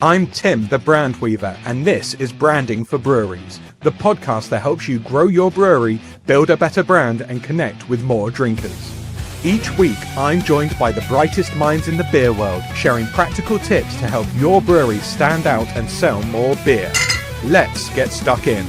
I'm Tim, the Brand Weaver, and this is Branding for Breweries, the podcast that helps you grow your brewery, build a better brand, and connect with more drinkers. Each week, I'm joined by the brightest minds in the beer world, sharing practical tips to help your brewery stand out and sell more beer. Let's get stuck in.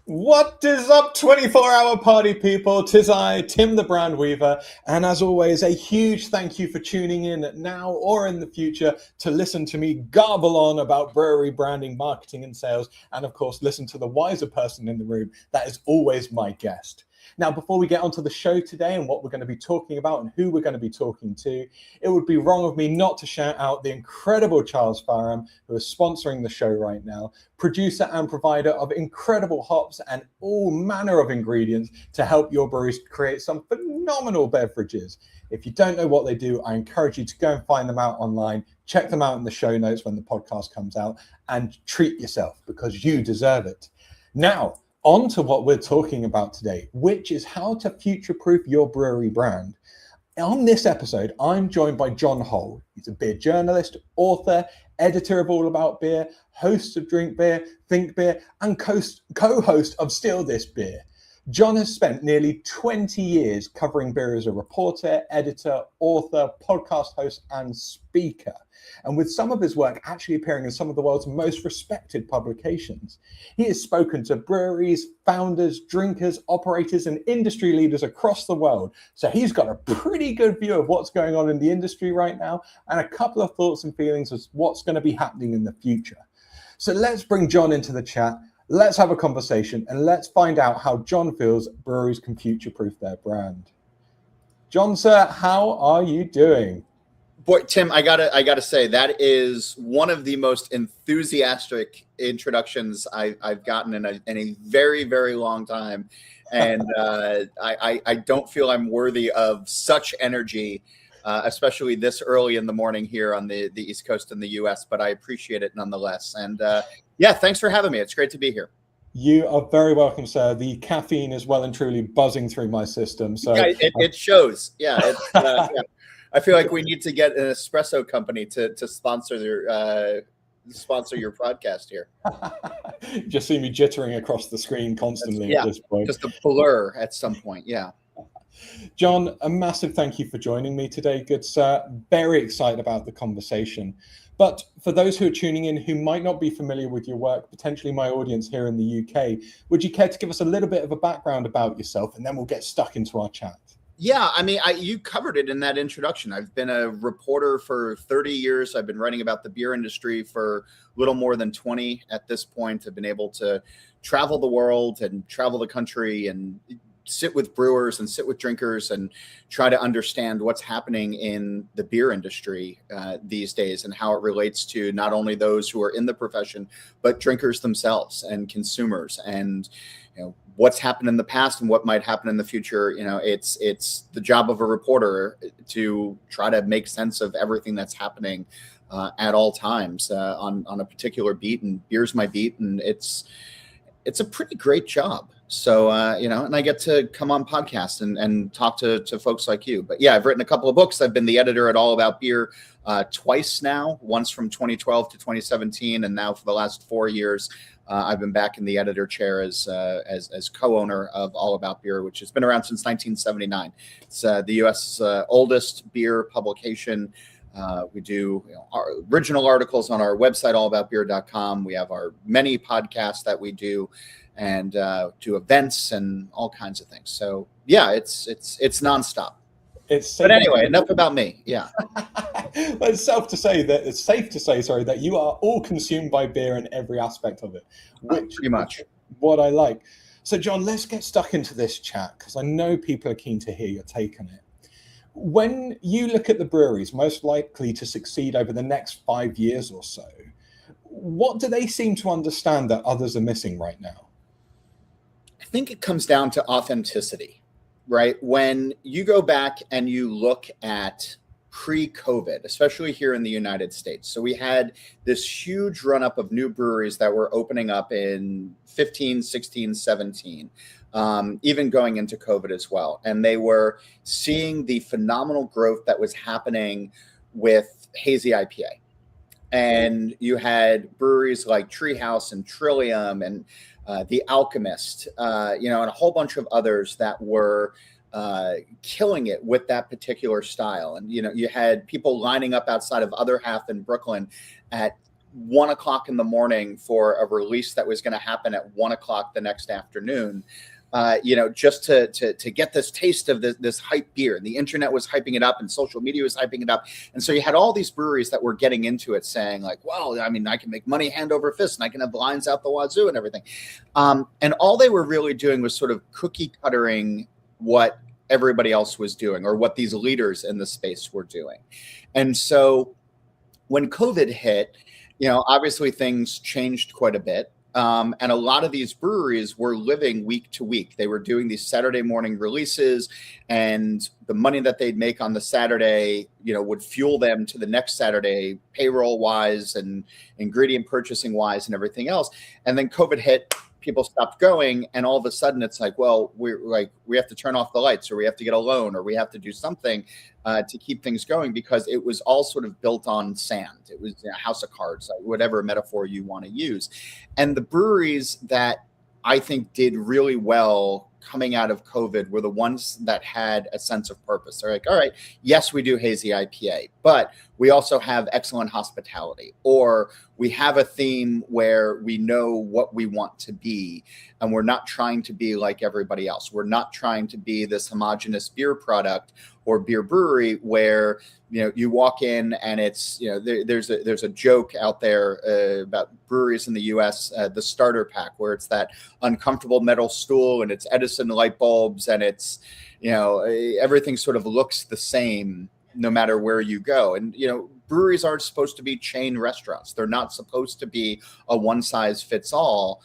What is up, 24-hour party people? 'Tis I, Tim the Brand Weaver, and as always, a huge thank you for tuning in now or in the future to listen to me garble on about brewery branding, marketing, and sales, and of course, listen to the wiser person in the room. That is always my guest. Now, before we get onto the show today and what we're going to be talking about and who we're going to be talking to, it would be wrong of me not to shout out the incredible Charles Farham, who is sponsoring the show right now, producer and provider of incredible hops and all manner of ingredients to help your breweries create some phenomenal beverages. If you don't know what they do, I encourage you to go and find them out online, check them out in the show notes when the podcast comes out, and treat yourself because you deserve it. Now, on to what we're talking about today, which is how to future-proof your brewery brand. On this episode, I'm joined by John Hull. He's a beer journalist, author, editor of All About Beer, host of Drink Beer, Think Beer, and co-host of Still This Beer. John has spent nearly 20 years covering beer as a reporter, editor, author, podcast host, and speaker, and with some of his work actually appearing in some of the world's most respected publications. He has spoken to breweries, founders, drinkers, operators, and industry leaders across the world. So he's got a pretty good view of what's going on in the industry right now and a couple of thoughts and feelings of what's going to be happening in the future. So let's bring John into the chat. Let's have a conversation and let's find out how John feels breweries can future-proof their brand. John, sir, how are you doing? Boy, Tim, I gotta say that is one of the most enthusiastic introductions I've gotten in a very, very long time, and I don't feel I'm worthy of such energy, especially this early in the morning here on the East Coast in the U.S. But I appreciate it nonetheless, and yeah, thanks for having me. It's great to be here. You are very welcome, sir. The caffeine is well and truly buzzing through my system, so yeah, it shows. Yeah. Yeah. I feel like we need to get an espresso company to sponsor your podcast here. Just see me jittering across the screen constantly at this point. Just a blur at some point, yeah. John, a massive thank you for joining me today, good sir. Very excited about the conversation. But for those who are tuning in who might not be familiar with your work, potentially my audience here in the UK, would you care to give us a little bit of a background about yourself, and then we'll get stuck into our chat? Yeah, I mean, you covered it in that introduction. I've been a reporter for 30 years. I've been writing about the beer industry for a little more than 20 at this point. I've been able to travel the world and travel the country and sit with brewers and sit with drinkers and try to understand what's happening in the beer industry these days and how it relates to not only those who are in the profession, but drinkers themselves and consumers, and what's happened in the past and what might happen in the future. It's the job of a reporter to try to make sense of everything that's happening at all times on a particular beat, and beer's my beat, and it's a pretty great job. So, and I get to come on podcasts and talk to folks like you. But yeah, I've written a couple of books. I've been the editor at All About Beer twice now, once from 2012 to 2017. And now for the last 4 years, I've been back in the editor chair as co-owner of All About Beer, which has been around since 1979. It's the U.S. Oldest beer publication. We do our original articles on our website, allaboutbeer.com. We have our many podcasts that we do, and do events and all kinds of things. So yeah, it's nonstop. But anyway, enough about me. Yeah. Well, it's safe to say that you are all consumed by beer in every aspect of it, which pretty much what I like. So John, let's get stuck into this chat because I know people are keen to hear your take on it. When you look at the breweries most likely to succeed over the next 5 years or so, what do they seem to understand that others are missing right now? I think it comes down to authenticity, right? When you go back and you look at pre-COVID, especially here in the United States. So we had this huge run up of new breweries that were opening up in 15, 16, 17, even going into COVID as well. And they were seeing the phenomenal growth that was happening with hazy IPA. And you had breweries like Treehouse and Trillium and The Alchemist, and a whole bunch of others that were killing it with that particular style. And, you had people lining up outside of Other Half in Brooklyn at 1 o'clock in the morning for a release that was going to happen at 1 o'clock the next afternoon. Just to get this taste of this hype beer. And the internet was hyping it up and social media was hyping it up. And so you had all these breweries that were getting into it saying like, well, I mean, I can make money hand over fist and I can have lines out the wazoo and everything. And all they were really doing was sort of cookie cuttering what everybody else was doing or what these leaders in the space were doing. And so when COVID hit, obviously things changed quite a bit. And a lot of these breweries were living week to week. They were doing these Saturday morning releases, and the money that they'd make on the Saturday, would fuel them to the next Saturday, payroll wise and ingredient purchasing wise and everything else. And then COVID hit, people stopped going, and all of a sudden it's like, well, we have to turn off the lights, or we have to get a loan, or we have to do something to keep things going, because it was all sort of built on sand. It was a house of cards, whatever metaphor you want to use. And the breweries that I think did really well coming out of COVID were the ones that had a sense of purpose. They're like, all right, yes, we do hazy IPA, but we also have excellent hospitality, or we have a theme where we know what we want to be, and we're not trying to be like everybody else. We're not trying to be this homogenous beer product or beer brewery where, you walk in and it's, there's a joke out there about breweries in the US, the starter pack, where it's that uncomfortable metal stool and it's Edison light bulbs and it's, everything sort of looks the same no matter where you go. And, breweries aren't supposed to be chain restaurants. They're not supposed to be a one size fits all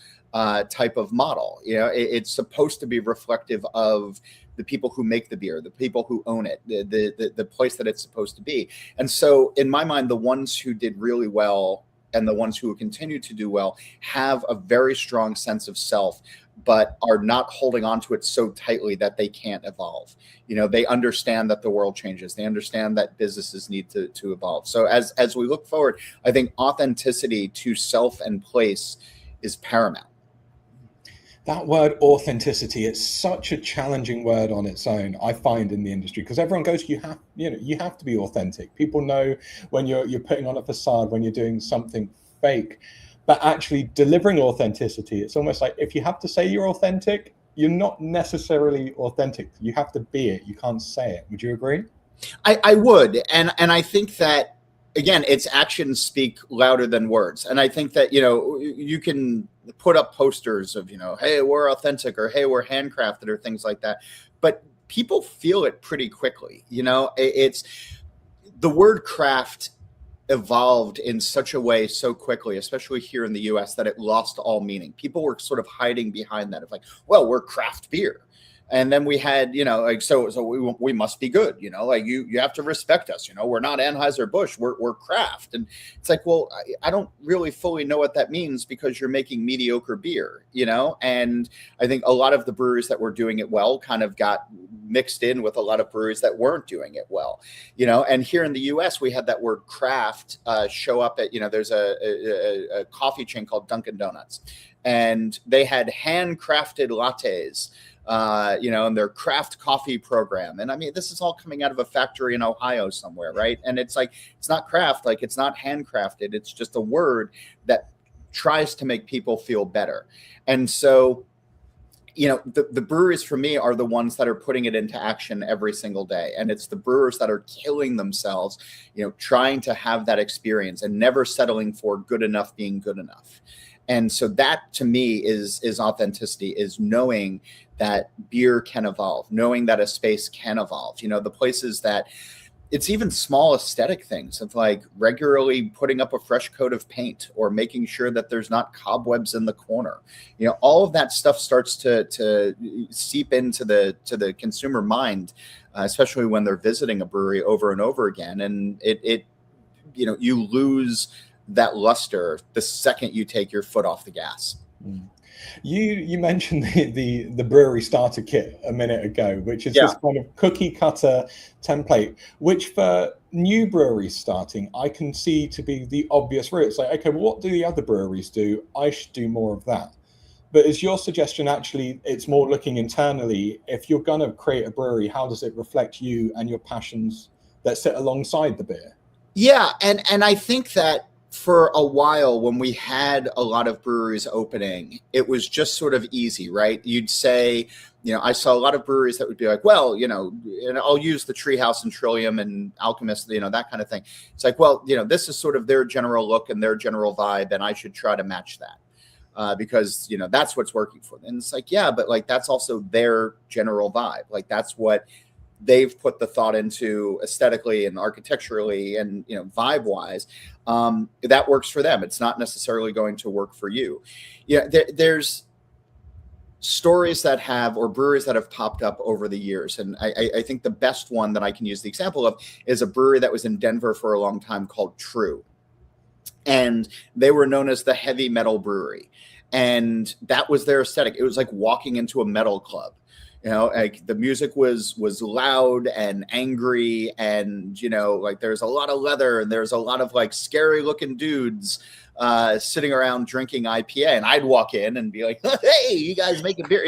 type of model. It's supposed to be reflective of the people who make the beer, the people who own it, the place that it's supposed to be. And so in my mind, the ones who did really well and the ones who continue to do well have a very strong sense of self, but are not holding on to it so tightly that they can't evolve. They understand that the world changes. They understand that businesses need to evolve. So as we look forward, I think authenticity to self and place is paramount. That word authenticity, it's such a challenging word on its own, I find, in the industry, because everyone goes, you have to be authentic. People know when you're putting on a facade, when you're doing something fake, but actually delivering authenticity, it's almost like if you have to say you're authentic, you're not necessarily authentic. You have to be it. You can't say it. Would you agree? I would. And I think that, again, its actions speak louder than words. And I think that, you can put up posters of, hey, we're authentic, or hey, we're handcrafted, or things like that. But people feel it pretty quickly. It's the word craft evolved in such a way so quickly, especially here in the US, that it lost all meaning. People were sort of hiding behind that of like, well, we're craft beer. And then we had, so we must be good, you have to respect us, we're not Anheuser-Busch, we're craft. And it's like, well, I don't really fully know what that means, because you're making mediocre beer, and I think a lot of the breweries that were doing it well kind of got mixed in with a lot of breweries that weren't doing it well, and here in the US, we had that word craft show up at, there's a coffee chain called Dunkin' Donuts, and they had handcrafted lattes, and their craft coffee program. And I mean, this is all coming out of a factory in Ohio somewhere, right? And it's like, it's not craft, like it's not handcrafted. It's just a word that tries to make people feel better. And so, the breweries for me are the ones that are putting it into action every single day. And it's the brewers that are killing themselves, trying to have that experience and never settling for good enough being good enough. And so that to me is authenticity, is knowing that beer can evolve, knowing that a space can evolve. The places that it's even small aesthetic things of like regularly putting up a fresh coat of paint, or making sure that there's not cobwebs in the corner. All of that stuff starts to seep into the consumer mind, especially when they're visiting a brewery over and over again. And you lose that luster the second you take your foot off the gas. You mentioned the brewery starter kit a minute ago, which is this kind of cookie cutter template, which for new breweries starting, I can see to be the obvious route. It's like, okay, well, what do the other breweries do? I should do more of that. But is your suggestion actually, it's more looking internally? If you're going to create a brewery, how does it reflect you and your passions that sit alongside the beer? Yeah, and I think that for a while when we had a lot of breweries opening, it was just sort of easy, right? You'd say, I saw a lot of breweries that would be like, well, and I'll use the Treehouse and Trillium and Alchemist, that kind of thing. It's like, well, this is sort of their general look and their general vibe, and I should try to match that. Because that's what's working for them. And it's like, yeah, but like that's also their general vibe. Like that's what they've put the thought into aesthetically and architecturally and vibe wise. That works for them. It's not necessarily going to work for you. Yeah, there's stories that have, or breweries that have popped up over the years, and I think the best one that I can use the example of is a brewery that was in Denver for a long time called True. And they were known as the heavy metal brewery. And that was their aesthetic. It was like walking into a metal club. Like the music was loud and angry, and like there's a lot of leather, and there's a lot of like scary looking dudes sitting around drinking IPA. And I'd walk in and be like, hey, you guys making beer,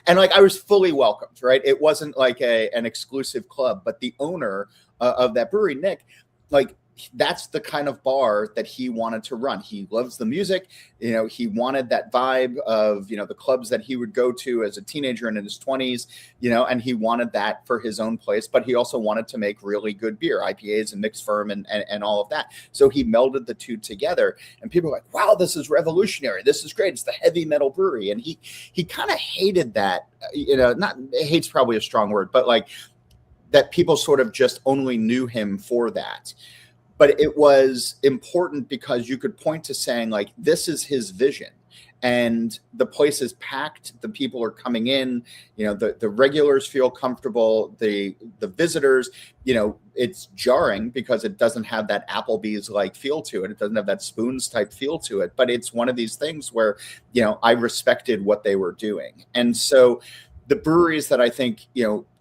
and like I was fully welcomed, right? It wasn't like an exclusive club, but the owner of that brewery, Nick, like that's the kind of bar that he wanted to run. He loves the music. He wanted that vibe of, the clubs that he would go to as a teenager and in his 20s, and he wanted that for his own place, but he also wanted to make really good beer, IPAs and mixed ferm and all of that. So he melded the two together, and people were like, wow, this is revolutionary. This is great. It's the heavy metal brewery. And he kind of hated that, not hate's probably a strong word, but like that people sort of just only knew him for that. But it was important because you could point to saying like, this is his vision, and the place is packed. The people are coming in, the regulars feel comfortable. The visitors, it's jarring because it doesn't have that Applebee's like feel to it. It doesn't have that Spoons type feel to it, but it's one of these things where, I respected what they were doing. And so the breweries that I think,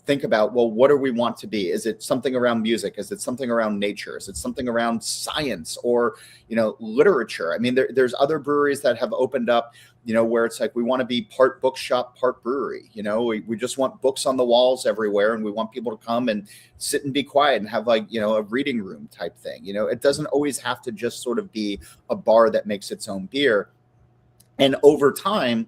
think about, well, what do we want to be? Is it something around music? Is it something around nature? Is it something around science or, literature? I mean, there's other breweries that have opened up, where it's like, we want to be part bookshop, part brewery. We just want books on the walls everywhere, and we want people to come and sit and be quiet and have like, a reading room type thing. It doesn't always have to just sort of be a bar that makes its own beer. And over time,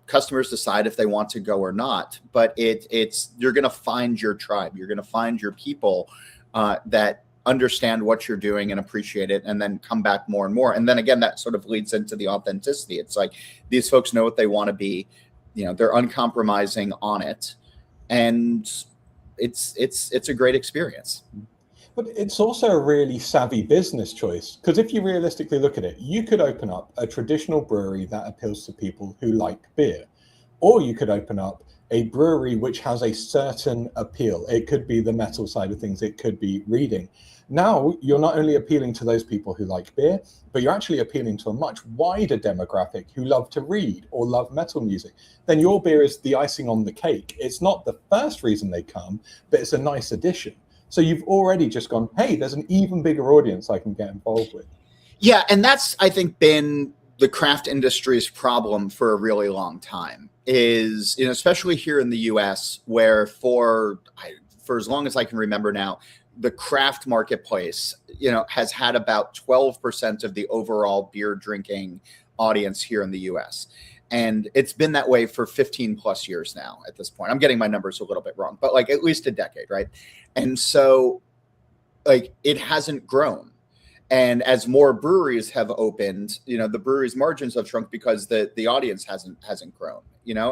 customers decide if they want to go or not, but you're going to find your tribe. You're going to find your people that understand what you're doing and appreciate it, and then come back more and more. And then again, that sort of leads into the authenticity. It's like, these folks know what they want to be, they're uncompromising on it. And it's a great experience. But it's also a really savvy business choice, because if you realistically look at it, you could open up a traditional brewery that appeals to people who like beer, or you could open up a brewery which has a certain appeal. It could be the metal side of things. It could be reading. Now, you're not only appealing to those people who like beer, but you're actually appealing to a much wider demographic who love to read or love metal music. Then your beer is the icing on the cake. It's not the first reason they come, but it's a nice addition. So you've already just gone, hey, there's an even bigger audience I can get involved with. Yeah, and that's, I think, been the craft industry's problem for a really long time, is, especially here in the US, where for as long as I can remember now, the craft marketplace, has had about 12% of the overall beer drinking audience here in the US. And it's been that way for 15 plus years now at this point. I'm getting my numbers a little bit wrong, but like at least a decade, right? And so like it hasn't grown. And as more breweries have opened, the breweries' margins have shrunk because the audience hasn't grown,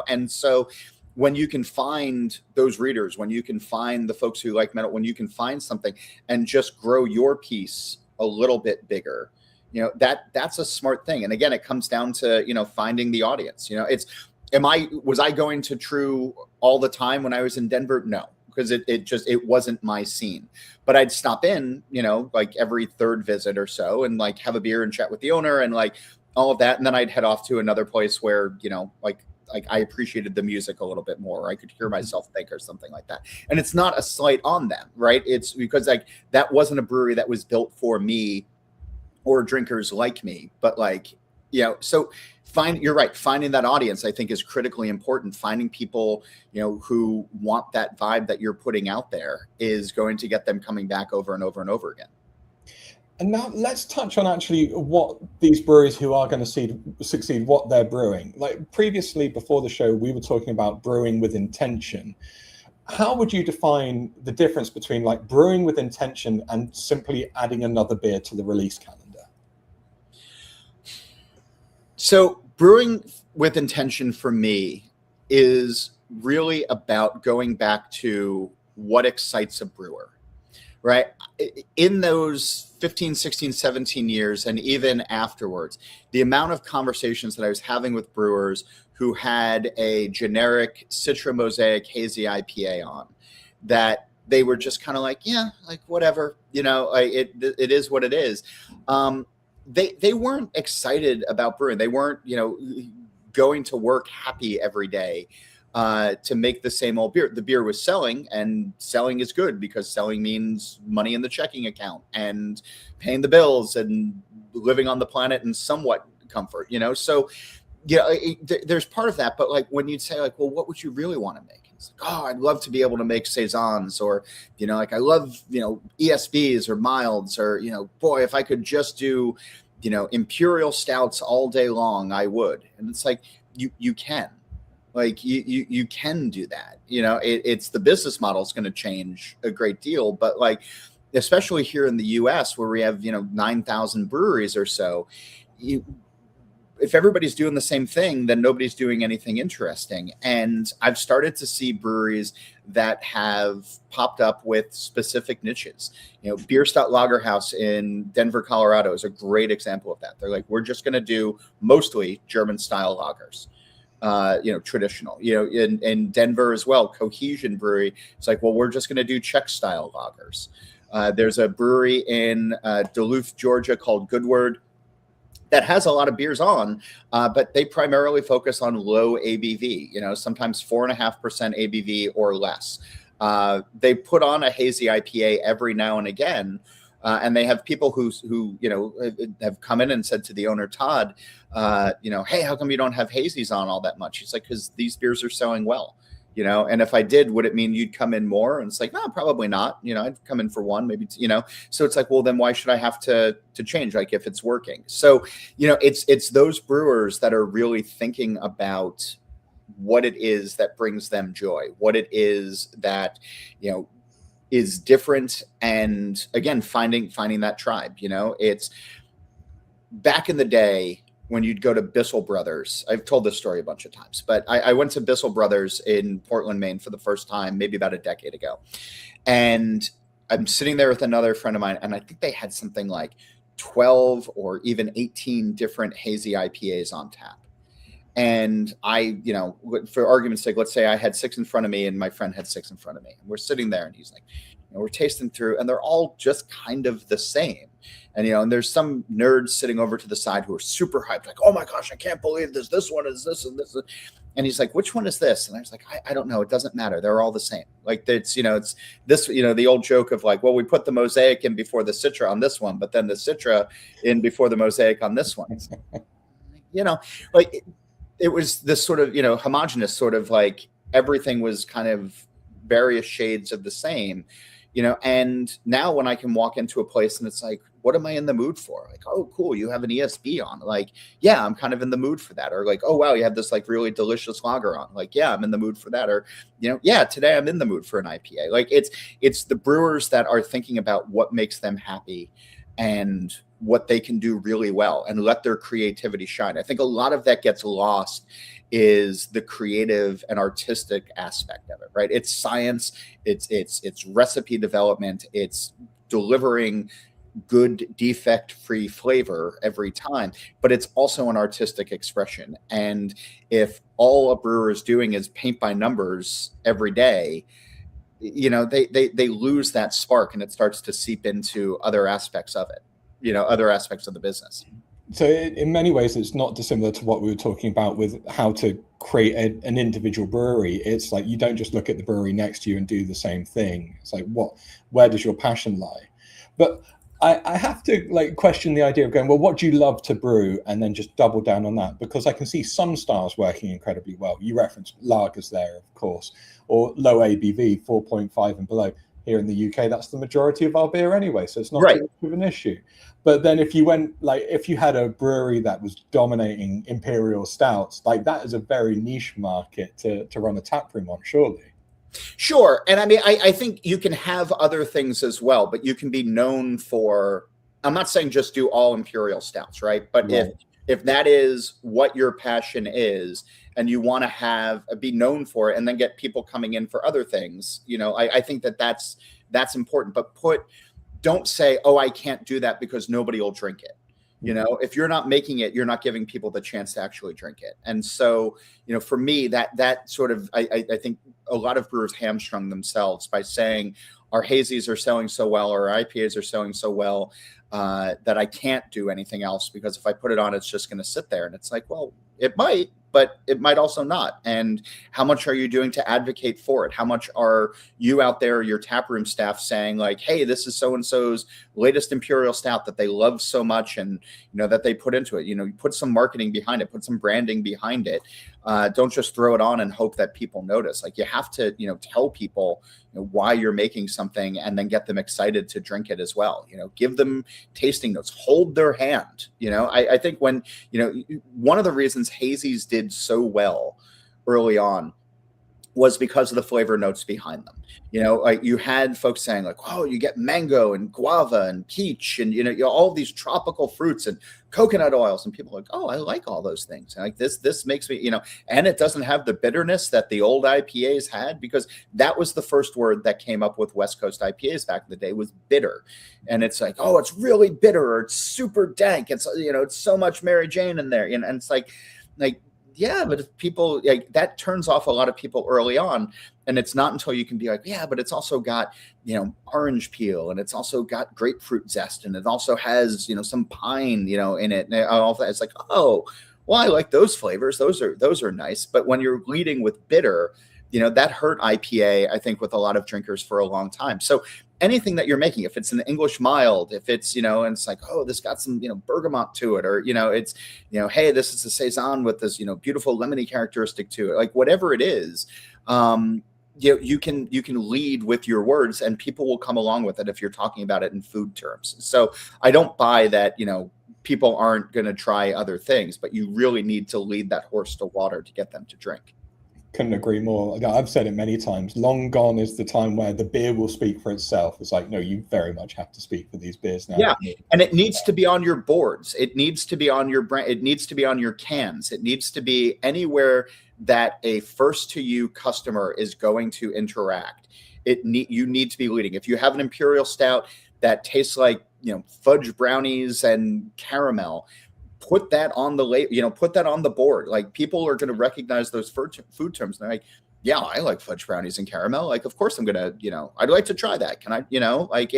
And so when you can find those readers, when you can find the folks who like metal, when you can find something and just grow your piece a little bit bigger, that's a smart thing. And again, it comes down to, finding the audience. Was I going to True all the time when I was in Denver? No, because it wasn't my scene. But I'd stop in, like every third visit or so, and like have a beer and chat with the owner and like all of that. And then I'd head off to another place where, like like I appreciated the music a little bit more. I could hear myself think or something like that. And it's not a slight on them, right? It's because like that wasn't a brewery that was built for me or drinkers like me, but like, so you're right. Finding that audience, I think, is critically important. Finding people, who want that vibe that you're putting out there is going to get them coming back over and over and over again. And now let's touch on actually what these breweries who are going to succeed, what they're brewing. Like previously, before the show, we were talking about brewing with intention. How would you define the difference between like brewing with intention and simply adding another beer to the release calendar? So brewing with intention for me is really about going back to what excites a brewer, right? In those 15, 16, 17 years, and even afterwards, the amount of conversations that I was having with brewers who had a generic Citra Mosaic Hazy IPA on, that they were just kind of like, yeah, like whatever, it is what it is. They weren't excited about brewing. They weren't, going to work happy every day to make the same old beer. The beer was selling, and selling is good because selling means money in the checking account and paying the bills and living on the planet in somewhat comfort, So, there's part of that. But like when you'd say like, well, what would you really want to make? It's like, oh, I'd love to be able to make saisons, or, like I love, ESBs or milds, or, boy, if I could just do, imperial stouts all day long, I would. And it's like, you can. Like you can do that. It's the business model is going to change a great deal, but like, especially here in the US where we have, 9,000 breweries or so, if everybody's doing the same thing, then nobody's doing anything interesting. And I've started to see breweries that have popped up with specific niches. Beer Stout Lager House in Denver, Colorado is a great example of that. They're like, we're just going to do mostly German style lagers. Traditional, in Denver as well, Cohesion Brewery. It's like, well, we're just going to do Czech style lagers. There's a brewery in Duluth, Georgia called Goodword that has a lot of beers on, but they primarily focus on low ABV, sometimes 4.5% ABV or less. They put on a hazy IPA every now and again. And they have people who have come in and said to the owner, Todd, hey, how come you don't have hazies on all that much? He's like, because these beers are selling well, and if I did, would it mean you'd come in more? And it's like, no, probably not. I'd come in for one, maybe, so it's like, well, then why should I have to change? Like if it's working. So, it's those brewers that are really thinking about what it is that brings them joy, what it is that, is different. And again, finding that tribe, it's back in the day when you'd go to Bissell Brothers. I've told this story a bunch of times, but I went to Bissell Brothers in Portland, Maine for the first time, maybe about a decade ago. And I'm sitting there with another friend of mine, and I think they had something like 12 or even 18 different hazy IPAs on tap. And I, for argument's sake, let's say I had 6 in front of me and my friend had 6 in front of me. And we're sitting there and he's like, we're tasting through, and they're all just kind of the same. And, and there's some nerds sitting over to the side who are super hyped, like, oh my gosh, I can't believe this. This one is this and this. And he's like, which one is this? And I was like, I don't know. It doesn't matter. They're all the same. Like it's, it's this, the old joke of like, well, we put the Mosaic in before the Citra on this one, but then the Citra in before the Mosaic on this one. Like it was this sort of, homogenous sort of like everything was kind of various shades of the same, and now when I can walk into a place and it's like, what am I in the mood for? Like, oh, cool, you have an ESB on. Like, yeah, I'm kind of in the mood for that. Or like, oh, wow, you have this like really delicious lager on. Like, yeah, I'm in the mood for that. Or, yeah, today I'm in the mood for an IPA. Like it's the brewers that are thinking about what makes them happy and what they can do really well and let their creativity shine. I think a lot of that gets lost is the creative and artistic aspect of it, right? It's science, it's recipe development, it's delivering good defect-free flavor every time, but it's also an artistic expression. And if all a brewer is doing is paint by numbers every day, they lose that spark, and it starts to seep into other aspects of it, other aspects of the business. So in many ways, it's not dissimilar to what we were talking about with how to create an individual brewery. It's like you don't just look at the brewery next to you and do the same thing. It's like, where does your passion lie? But I have to like question the idea of going, well, what do you love to brew, and then just double down on that, because I can see some styles working incredibly well. You referenced lagers there, of course, or low ABV, 4.5 and below. Here in the UK, that's the majority of our beer anyway, so it's not Right. too much of an issue. But then if you went, like, if you had a brewery that was dominating imperial stouts, like that is a very niche market to run a tap room on, surely. Sure. And I mean, I think you can have other things as well, but you can be known for, I'm not saying just do all imperial stouts, right? But Right. if that is what your passion is and you want to have be known for it and then get people coming in for other things, you know, I think that's important. But don't say, oh, I can't do that because nobody will drink it. You know, if you're not making it, you're not giving people the chance to actually drink it. And so, you know, for me, that sort of, I think a lot of brewers hamstrung themselves by saying our hazies are selling so well, or our IPAs are selling so well that I can't do anything else, because if I put it on, it's just going to sit there. And it's like, well, it might, but it might also not. And how much are you doing to advocate for it? How much are you out there, your taproom staff, saying like, hey, this is so-and-so's latest imperial stout that they love so much, and, you know, that they put into it, you know, you put some marketing behind it, put some branding behind it. Don't just throw it on and hope that people notice. Like, you have to, you know, tell people, you know, why you're making something, and then get them excited to drink it as well. You know, give them tasting notes, hold their hand. You know, I think when, you know, one of the reasons hazies did so well early on was because of the flavor notes behind them. You know, like you had folks saying like, oh, you get mango and guava and peach and, you know, all these tropical fruits and coconut oils. And people are like, oh, I like all those things. And like this makes me, you know, and it doesn't have the bitterness that the old IPAs had, because that was the first word that came up with West Coast IPAs back in the day, was bitter. And it's like, oh, it's really bitter, or it's super dank. It's, you know, it's so much Mary Jane in there. You know, and it's like, yeah, but if people, like, that turns off a lot of people early on. And it's not until you can be like, yeah, but it's also got, you know, orange peel, and it's also got grapefruit zest, and it also has, you know, some pine, you know, in it. And all that. It's like, oh, well, I like those flavors. Those are nice. But when you're leading with bitter, you know, that hurt IPA, I think, with a lot of drinkers for a long time. So anything that you're making, if it's an English mild, if it's, you know, and it's like, oh, this got some, you know, bergamot to it, or, you know, it's, you know, hey, this is a saison with this, you know, beautiful lemony characteristic to it, like whatever it is, you can lead with your words, and people will come along with it if you're talking about it in food terms. So I don't buy that, you know, people aren't going to try other things, but you really need to lead that horse to water to get them to drink. Couldn't agree more. I've said it many times. Long gone is the time where the beer will speak for itself. It's like, no, you very much have to speak for these beers now. Yeah, and it needs to be on your boards. It needs to be on your brand. It needs to be on your cans. It needs to be anywhere that a first to you customer is going to interact. You need to be leading. If you have an imperial stout that tastes like, you know, fudge brownies and caramel, put that on the label, you know, put that on the board. Like, people are going to recognize those food terms. They're like, yeah, I like fudge brownies and caramel. Like, of course I'm going to, you know, I'd like to try that. Can I, you know, like,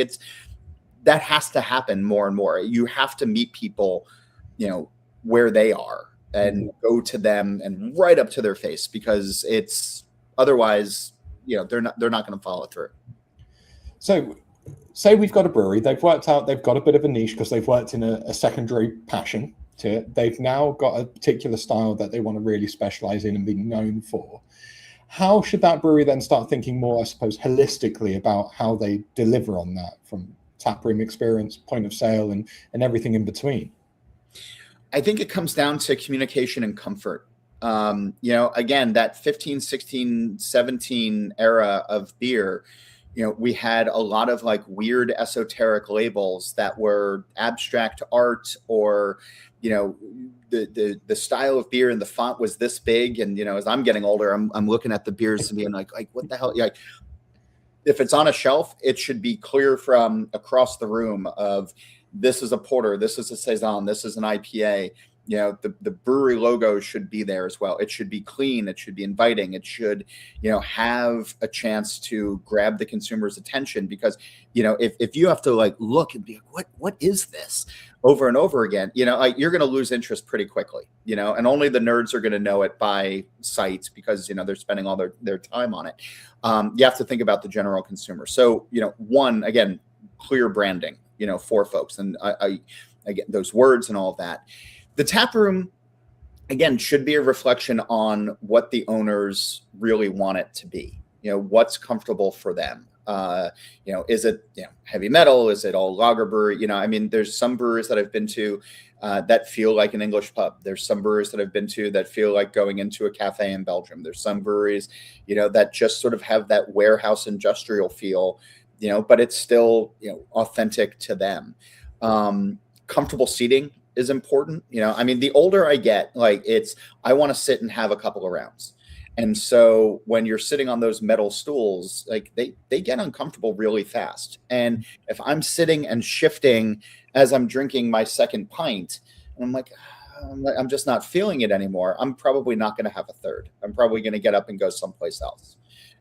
that has to happen more and more. You have to meet people, you know, where they are, and go to them and right up to their face, because it's otherwise, you know, they're not going to follow through. So say we've got a brewery, they've worked out, they've got a bit of a niche because they've worked in a secondary passion to it. They've now got a particular style that they want to really specialize in and be known for. How should that brewery then start thinking more, I suppose, holistically about how they deliver on that, from taproom experience, point of sale, and everything in between? I think it comes down to communication and comfort. You know, again, that 15, 16, 17 era of beer, you know, we had a lot of like weird esoteric labels that were abstract art, or, you know, the style of beer and the font was this big. And, you know, as I'm getting older, I'm looking at the beers and being like what the hell? Like, if it's on a shelf, it should be clear from across the room of, this is a porter, this is a saison, this is an IPA. the brewery logo should be there as well. It should be clean. It should be inviting. It should, have a chance to grab the consumer's attention, because, if you have to like look and be like, what is this over and over again, like you're going to lose interest pretty quickly, and only the nerds are going to know it by sight, because, they're spending all their time on it. You have to think about the general consumer. So, one, again, clear branding, for folks. And I get those words and all of that. The tap room, again, should be a reflection on what the owners really want it to be. What's comfortable for them. Is it heavy metal? Is it all lager brewery? There's some breweries that I've been to that feel like an English pub. There's some breweries that I've been to that feel like going into a cafe in Belgium. There's some breweries, that just sort of have that warehouse industrial feel, but it's still, authentic to them. Comfortable seating is important. The older I get, like I want to sit and have a couple of rounds. And so when you're sitting on those metal stools, like they get uncomfortable really fast. And if I'm sitting and shifting as I'm drinking my second pint, and I'm just not feeling it anymore, I'm probably not going to have a third. I'm probably going to get up and go someplace else.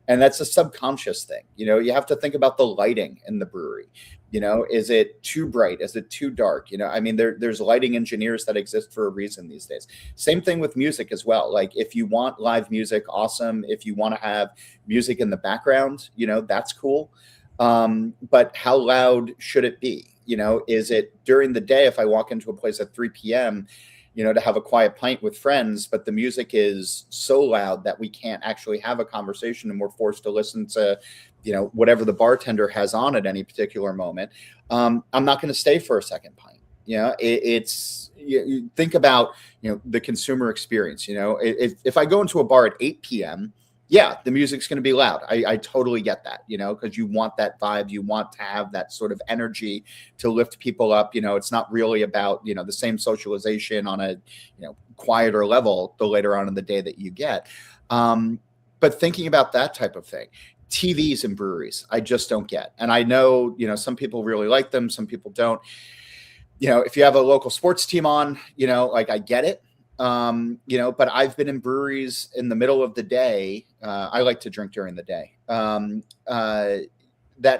And that's a subconscious thing. You have to think about the lighting in the brewery. Is it too bright? Is it too dark? There's lighting engineers that exist for a reason these days. Same thing with music as well. Like if you want live music, awesome. If you want to have music in the background, that's cool. But how loud should it be? Is it during the day if I walk into a place at 3 p.m., to have a quiet pint with friends, but the music is so loud that we can't actually have a conversation and we're forced to listen to, whatever the bartender has on at any particular moment. I'm not going to stay for a second pint. You think about, the consumer experience. If I go into a bar at 8 p.m., yeah, the music's going to be loud. I totally get that, because you want that vibe. You want to have that sort of energy to lift people up. It's not really about, the same socialization on a, quieter level the later on in the day that you get. But thinking about that type of thing, TVs in breweries, I just don't get. And I know, some people really like them. Some people don't. If you have a local sports team on, I get it. But I've been in breweries in the middle of the day. I like to drink during the day, that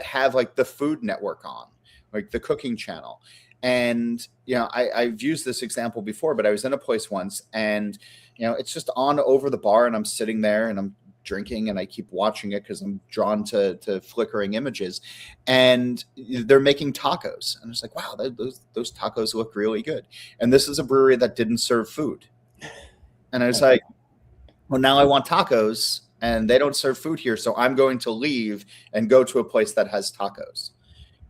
have like the Food Network on, like the cooking channel. And, I've used this example before, but I was in a place once and, it's just on over the bar and I'm sitting there and I'm drinking and I keep watching it because I'm drawn to flickering images, and they're making tacos. And it's like, wow, those tacos look really good. And this is a brewery that didn't serve food. And I was like, well, now I want tacos and they don't serve food here. So I'm going to leave and go to a place that has tacos.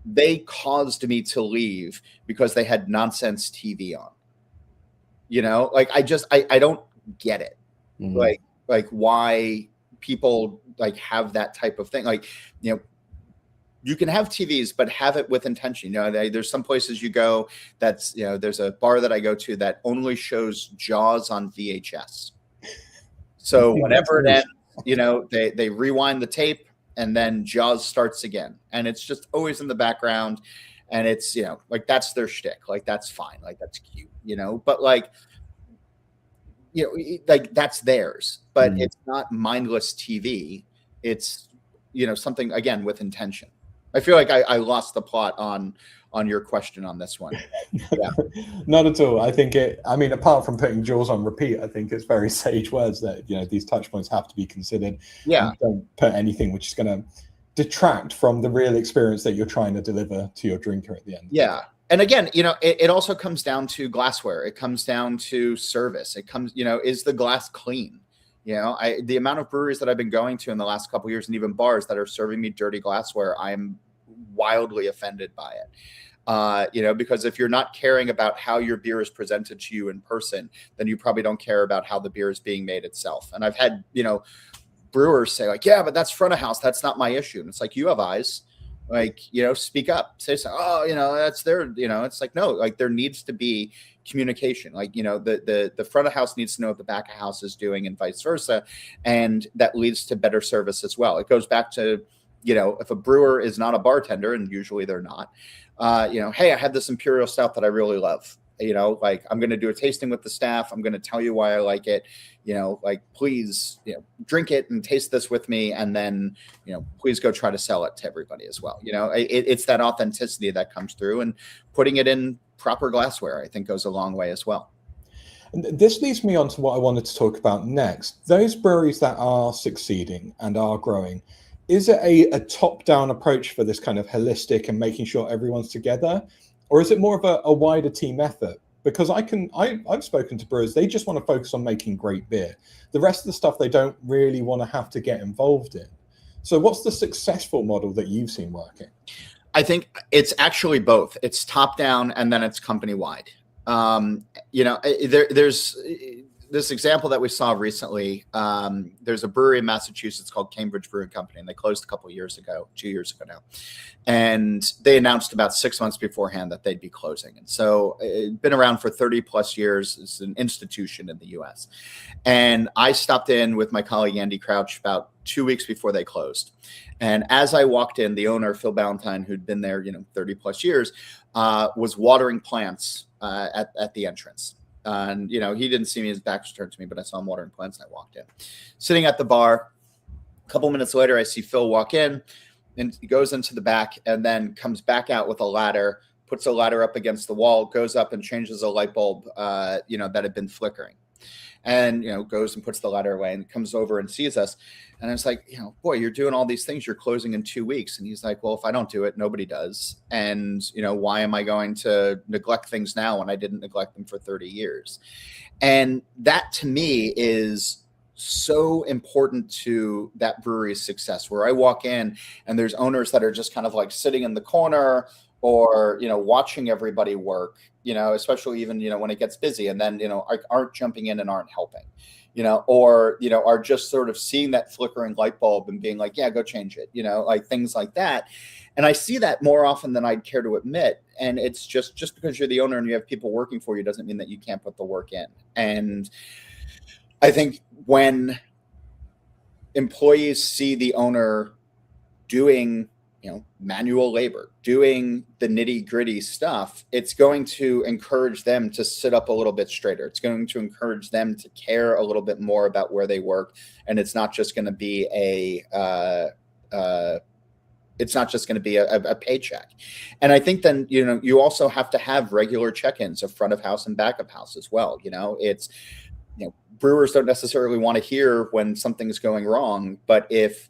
They caused me to leave because they had nonsense TV on, I don't get it. Mm-hmm. Like why people have that type of thing. You can have TVs, but have it with intention. There's some places you go that's, there's a bar that I go to that only shows Jaws on VHS. So whenever it ends, they rewind the tape and then Jaws starts again. And it's just always in the background. And it's, that's their shtick. That's fine. That's cute, but that's theirs, but it's not mindless TV. It's, something again with intention. I feel like I lost the plot on your question on this one. Yeah. Not at all. I think apart from putting Jaws on repeat, I think it's very sage words that, these touch points have to be considered. Yeah. And don't put anything which is going to detract from the real experience that you're trying to deliver to your drinker at the end. Yeah. And again, it also comes down to glassware. It comes down to service. It comes, is the glass clean? The amount of breweries that I've been going to in the last couple of years, and even bars that are serving me dirty glassware, I'm wildly offended by it. Because if you're not caring about how your beer is presented to you in person, then you probably don't care about how the beer is being made itself. And I've had, brewers say yeah, but that's front of house. That's not my issue. And it's like, you have eyes. Speak up, say something. Oh, that's their, it's like, no, there needs to be communication. The front of house needs to know what the back of house is doing and vice versa. And that leads to better service as well. It goes back to, if a brewer is not a bartender, and usually they're not, hey, I had this imperial stout that I really love. like I'm going to do a tasting with the staff. I'm going to tell you why I like it. Like, please, drink it and taste this with me. And then, please go try to sell it to everybody as well. It's that authenticity that comes through, and putting it in proper glassware, I think, goes a long way as well. And this leads me on to what I wanted to talk about next. Those breweries that are succeeding and are growing, is it a top-down approach for this kind of holistic and making sure everyone's together? Or is it more of a wider team effort? Because I've spoken to brewers, they just want to focus on making great beer. The rest of the stuff they don't really want to have to get involved in. So what's the successful model that you've seen working? I think it's actually both. It's top-down and then it's company-wide. There's this example that we saw recently. There's a brewery in Massachusetts called Cambridge Brewing Company, and they closed a couple of years ago, 2 years ago now. And they announced about 6 months beforehand that they'd be closing. And so it'd been around for 30 plus years. It's an institution in the US. And I stopped in with my colleague, Andy Crouch, about 2 weeks before they closed. And as I walked in, the owner, Phil Ballantyne, who'd been there, 30 plus years, was watering plants at the entrance. And, he didn't see me, his back was turned to me, but I saw him watering plants and I walked in. Sitting at the bar, a couple minutes later, I see Phil walk in, and he goes into the back and then comes back out with a ladder, puts a ladder up against the wall, goes up and changes a light bulb, that had been flickering. And, goes and puts the ladder away and comes over and sees us. And I was like, boy, you're doing all these things. You're closing in 2 weeks. And he's like, well, if I don't do it, nobody does. And, why am I going to neglect things now when I didn't neglect them for 30 years? And that to me is so important to that brewery's success, where I walk in and there's owners that are just kind of like sitting in the corner or, watching everybody work, especially even, when it gets busy, and then, aren't jumping in and aren't helping, or, are just sort of seeing that flickering light bulb and being like, yeah, go change it, like things like that. And I see that more often than I'd care to admit. And it's just because you're the owner and you have people working for you doesn't mean that you can't put the work in. And I think when employees see the owner doing, manual labor, doing the nitty gritty stuff, it's going to encourage them to sit up a little bit straighter. It's going to encourage them to care a little bit more about where they work. And it's not just going to be a paycheck. And I think then, you also have to have regular check-ins of front of house and back of house as well. It's, brewers don't necessarily want to hear when something's going wrong, but if,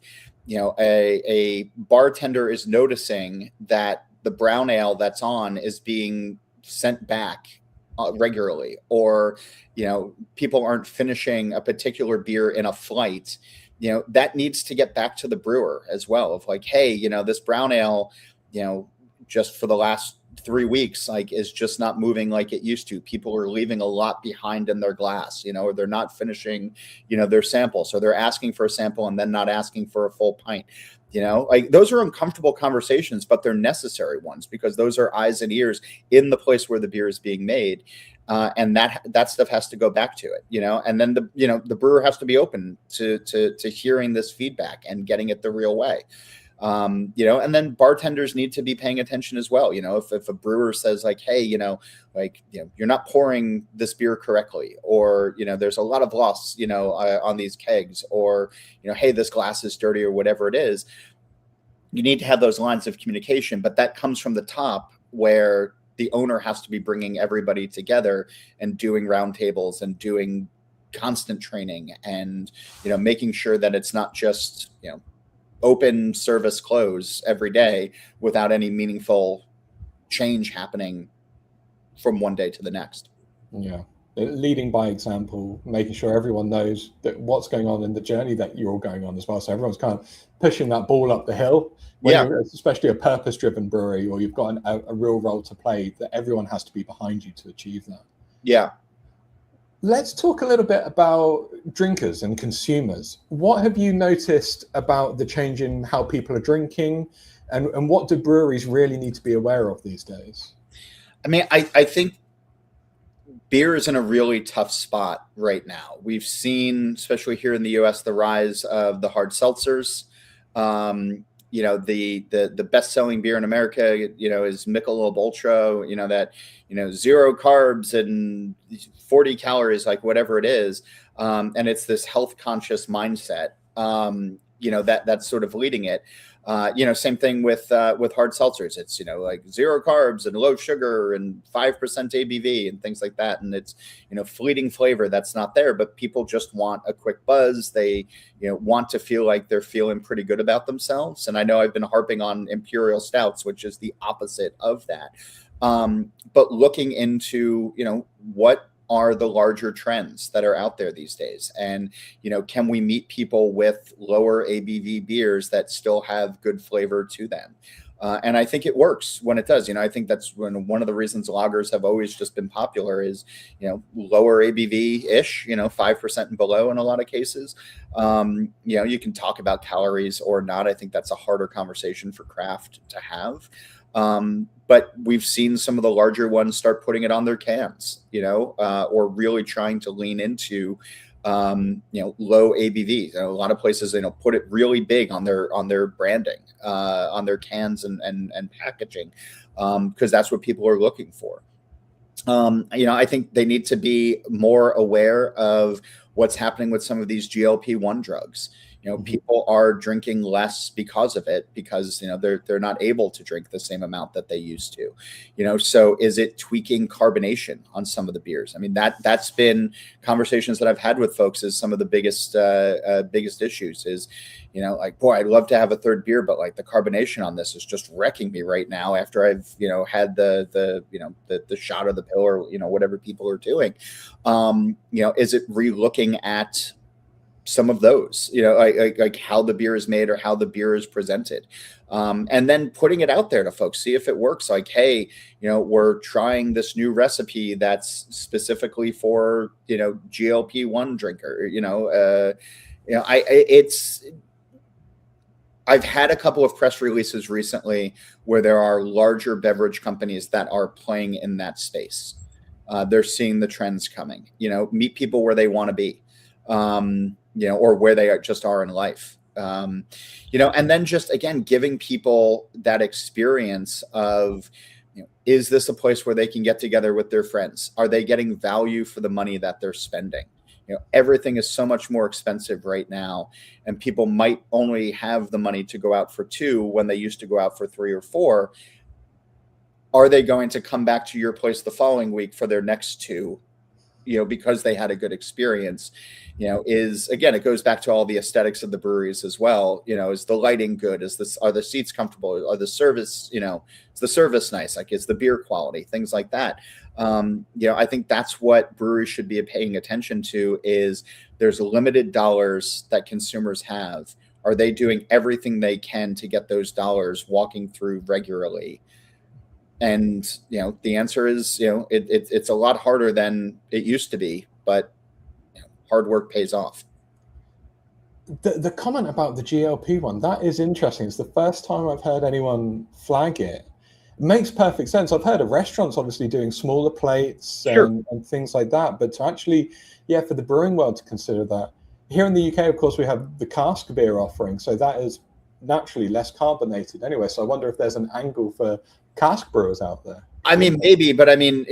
a bartender is noticing that the brown ale that's on is being sent back regularly, or, people aren't finishing a particular beer in a flight, that needs to get back to the brewer as well, of like, hey, this brown ale, just for the last 3 weeks, like, is just not moving like it used to. People are leaving a lot behind in their glass, or they're not finishing, their sample. So they're asking for a sample and then not asking for a full pint. Like, those are uncomfortable conversations, but they're necessary ones, because those are eyes and ears in the place where the beer is being made. And that stuff has to go back to it, and then the brewer has to be open to hearing this feedback and getting it the real way. And then bartenders need to be paying attention as well. If a brewer says like, hey, you're not pouring this beer correctly, or, there's a lot of loss, on these kegs, or, hey, this glass is dirty, or whatever it is, you need to have those lines of communication. But that comes from the top, where the owner has to be bringing everybody together and doing roundtables and doing constant training and, making sure that it's not just, open, service, close every day without any meaningful change happening from one day to the next. Yeah. Leading by example, making sure everyone knows that what's going on in the journey that you're all going on as well. So everyone's kind of pushing that ball up the hill. Especially a purpose-driven brewery, or you've got a real role to play, that everyone has to be behind you to achieve that. Yeah. Let's talk a little bit about drinkers and consumers. What have you noticed about the change in how people are drinking, and what do breweries really need to be aware of these days? I mean, I think beer is in a really tough spot right now. We've seen, especially here in the US, the rise of the hard seltzers. the best selling beer in America, is Michelob Ultra, that, 0 carbs and 40 calories, like whatever it is. And it's this health conscious mindset, that's sort of leading it. Same thing with hard seltzers. It's, like 0 carbs and low sugar and 5% ABV and things like that. And it's, fleeting flavor that's not there, but people just want a quick buzz. They, want to feel like they're feeling pretty good about themselves. And I know I've been harping on imperial stouts, which is the opposite of that. But looking into, what are the larger trends that are out there these days? And, can we meet people with lower ABV beers that still have good flavor to them? And I think it works when it does. I think that's one of the reasons lagers have always just been popular is, lower ABV-ish, 5% and below in a lot of cases. You can talk about calories or not. I think that's a harder conversation for craft to have. But we've seen some of the larger ones start putting it on their cans, or really trying to lean into, low ABV. A lot of places, put it really big on their branding, on their cans and packaging, because that's what people are looking for. I think they need to be more aware of what's happening with some of these GLP-1 drugs. People are drinking less because of it, because, they're not able to drink the same amount that they used to, so is it tweaking carbonation on some of the beers? I mean, that's been conversations that I've had with folks is some of the biggest issues is, like, boy, I'd love to have a third beer, but like the carbonation on this is just wrecking me right now after I've, had the shot of the pill or, whatever people are doing. Is it re-looking at some of those, like how the beer is made or how the beer is presented, and then putting it out there to folks, see if it works. Like, hey, we're trying this new recipe that's specifically for, GLP-1 drinker. I've had a couple of press releases recently where there are larger beverage companies that are playing in that space. They're seeing the trends coming. Meet people where they want to be. Or where they just are in life, and then just, again, giving people that experience of, is this a place where they can get together with their friends? Are they getting value for the money that they're spending? Everything is so much more expensive right now, and people might only have the money to go out for 2 when they used to go out for 3 or 4. Are they going to come back to your place the following week for their next 2? Because they had a good experience, again, it goes back to all the aesthetics of the breweries as well. Is the lighting good? Are the seats comfortable? Are the service, is the service nice? Like, is the beer quality? Things like that. I think that's what breweries should be paying attention to is there's limited dollars that consumers have. Are they doing everything they can to get those dollars walking through regularly? And, the answer is, it's a lot harder than it used to be, but hard work pays off. The comment about the GLP one, that is interesting. It's the first time I've heard anyone flag it. It makes perfect sense. I've heard of restaurants obviously doing smaller plates and things like that, but to actually, for the brewing world to consider that. Here in the UK, of course, we have the cask beer offering, so that is naturally less carbonated anyway. So I wonder if there's an angle for cask brewers out there. I mean, maybe, but I mean,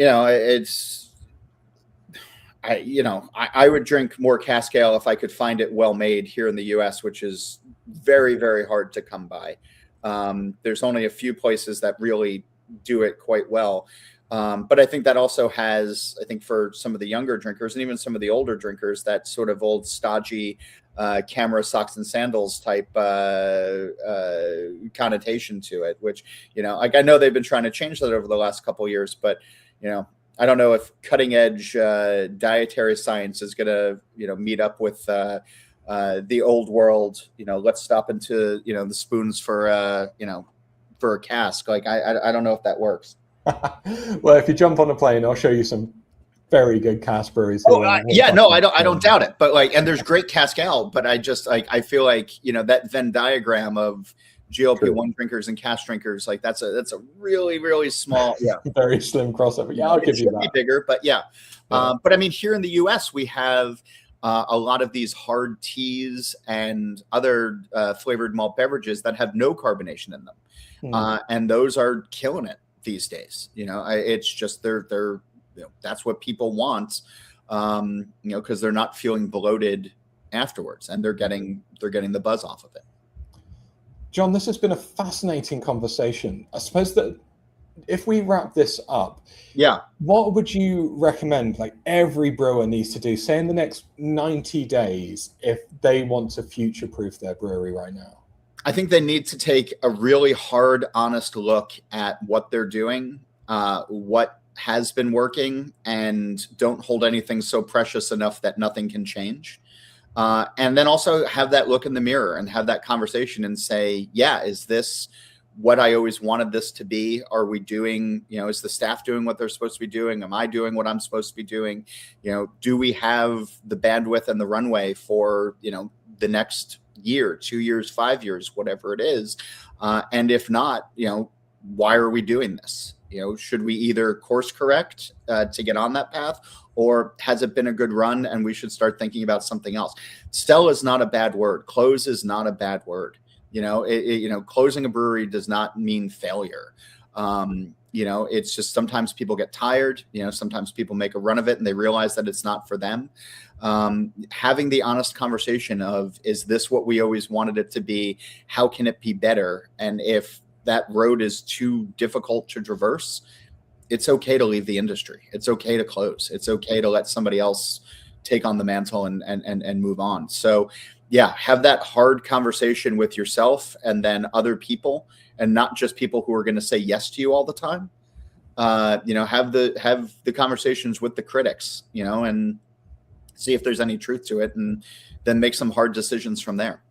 I would drink more cask ale if I could find it well made here in the US, which is very, very hard to come by. There's only a few places that really do it quite well. But I think that also has, I think for some of the younger drinkers and even some of the older drinkers, that sort of old stodgy camera, socks and sandals type connotation to it, which, like I know they've been trying to change that over the last couple of years, but, I don't know if cutting edge dietary science is going to, meet up with the old world. Let's stop into, the spoons for, for a cask. Like, I don't know if that works. Well, if you jump on a plane, I'll show you some very good cask breweries. I don't doubt it. But like, and there's great cask ale, but I just I feel like, that Venn diagram of GLP-1 drinkers and cask drinkers, like that's a really, really small, very slim crossover. Yeah, I'll give you that. Be bigger, but but I mean, here in the US, we have a lot of these hard teas and other flavored malt beverages that have no carbonation in them. And those are killing it these days. It's just they're that's what people want, because they're not feeling bloated afterwards, and they're getting the buzz off of it. John, this has been a fascinating conversation. I suppose that if we wrap this up, what would you recommend like every brewer needs to do, say in the next 90 days, if they want to future-proof their brewery right now? I think they need to take a really hard, honest look at what they're doing, what has been working, and don't hold anything so precious enough that nothing can change. And then also have that look in the mirror and have that conversation and say, is this what I always wanted this to be? Are we doing, is the staff doing what they're supposed to be doing? Am I doing what I'm supposed to be doing? Do we have the bandwidth and the runway for, the next year, 2 years, 5 years, whatever it is? And if not, why are we doing this? Should we either course correct to get on that path, or has it been a good run and we should start thinking about something else? Sell is not a bad word. Close is not a bad word. Closing a brewery does not mean failure. It's just sometimes people get tired. Sometimes people make a run of it and they realize that it's not for them. Having the honest conversation of, is this what we always wanted it to be? How can it be better? And if that road is too difficult to traverse, it's okay to leave the industry. It's okay to close. It's okay to let somebody else take on the mantle and move on. So have that hard conversation with yourself and then other people, and not just people who are going to say yes to you all the time. Have the conversations with the critics, and see if there's any truth to it, and then make some hard decisions from there.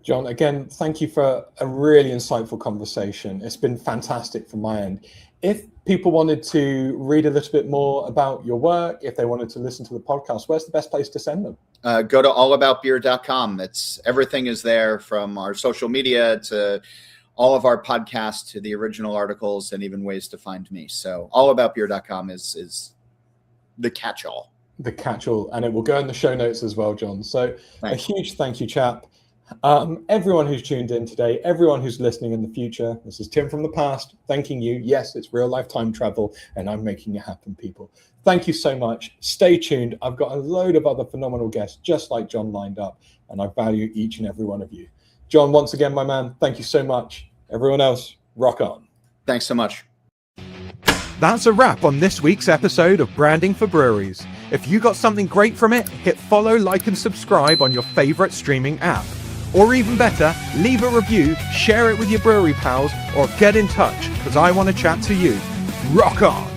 John, again, thank you for a really insightful conversation. It's been fantastic from my end. If people wanted to read a little bit more about your work, if they wanted to listen to the podcast, where's the best place to send them? Go to allaboutbeer.com. Everything is there, from our social media to all of our podcasts to the original articles and even ways to find me. So allaboutbeer.com is the catch-all. The catch-all, and it will go in the show notes as well, John. So Thanks. A huge thank you, chap. Everyone who's tuned in today, everyone who's listening in the future, this is Tim from the past thanking you. Yes, it's real life time travel, and I'm making it happen, people. Thank you so much. Stay tuned. I've got a load of other phenomenal guests just like John lined up, and I value each and every one of you. John, once again, my man, thank you so much. Everyone else, rock on. Thanks so much. That's a wrap on this week's episode of Branding for Breweries. If you got something great from it, hit follow, like, and subscribe on your favorite streaming app. Or even better, leave a review, share it with your brewery pals, or get in touch, because I want to chat to you. Rock on!